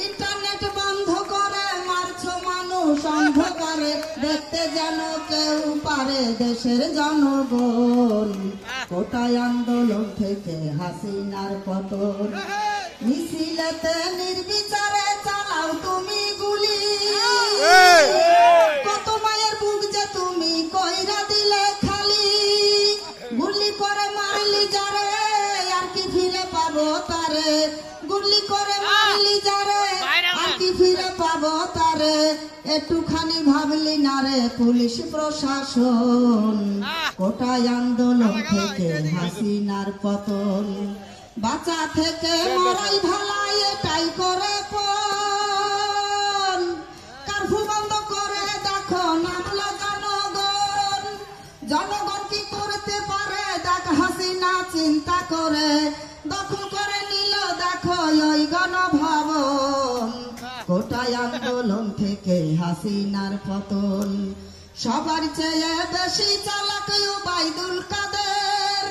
Internet বন্ধ করে মারছো মানুষ অন্ধকারে, দেখতে যেন কেউ পারে দেশের জনগণ। কোটায় আন্দোলন থেকে হাসিনার পতন, মিছিলেতে নির্বিচারে চালাও তুমি গুলি। কত মায়ের বুক যে তুমি কইরা দিলে খালি, গুলি করে মারলি যারে আর কি ফিরে পাবো তারে, গুলি করে মারলি যারে আর কি ফিরে পাবো তারে। একটুখানি ভাবলি না রে পুলিশ প্রশাসন, কোটায় আন্দোলন থেকে হাসিনার পতন। বাঁচা থেকে মরাই ভালাই এটাই করে পণ, কারফু বন্ধ করে দেখো নামলো জনগণ। জনগণ কি করতে পারে দেখ হাসিনা চিন্তা করে, দখল করে নিল দেখো ওই গণভবন। কোটায় আন্দোলন থেকে হাসিনার পতন, সবার চেয়ে বেশি চালাক ওবায়দুল কাদের।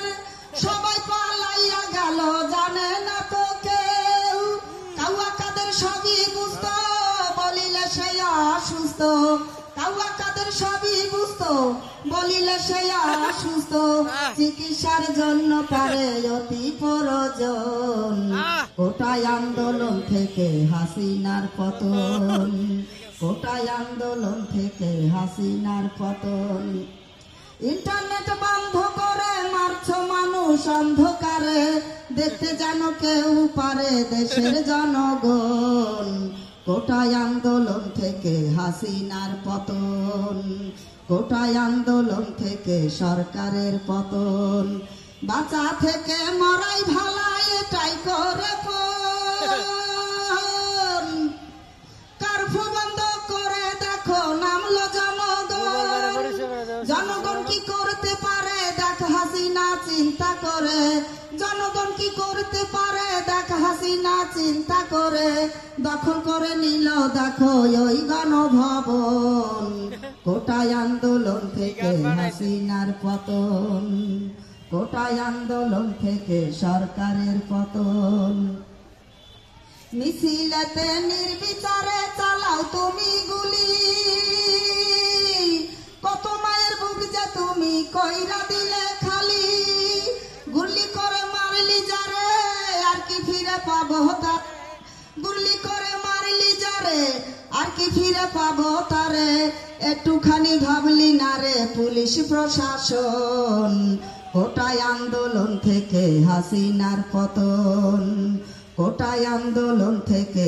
সবাই পালাইয়া গেল জানে না তো কেউ, কাউয়া কাদের সবই বুঝতো বলিলে সে অসুস্থ। কাউয়া কাদের সবই বুঝতো বলিলে সে অসুস্থ, চিকিৎসার জন্য পারে অতি প্রয়োজন। কোটায় আন্দোলন থেকে হাসিনার পতন, কোটায় আন্দোলন থেকে হাসিনার পতন। ইন্টারনেট বন্ধ করে মারছো মানুষ অন্ধকারে, দেখতে যেন কেউ পারে দেশের জনগণ। কোটায় আন্দোলন থেকে হাসিনার পতন, কোটায় আন্দোলন থেকে সরকারের পতন। বাঁচা থেকে মরাই ভালাই এটাই করে পণ, কারফু বন্ধ করে দেখো নামলো জনগণ। জনগণ কি করতে পারে দেখ হাসিনা চিন্তা করে, জনগণ কি করতে পারে দেখ হাসিনা চিন্তা করে। দখল করে নিল দেখো ওই গণভবন, কোটায় আন্দোলন থেকে হাসিনার পতন, কোটায় আন্দোলন থেকে সরকারের পতন। মিছিলেতে নির্বিচারে চালাও তুমি গুলি, কত মায়ের বুক যে তুমি কইরা দিলে খালি। গুলি করে মারলি যারে আর কি ফিরে পাবো তারে, গুলি করে মারলি যারে আর কি ফিরে পাবো তারে। একটুখানি ভাবলি না রে পুলিশ প্রশাসন, কোটায় আন্দোলন থেকে হাসিনার পতন, কোটায় আন্দোলন থেকে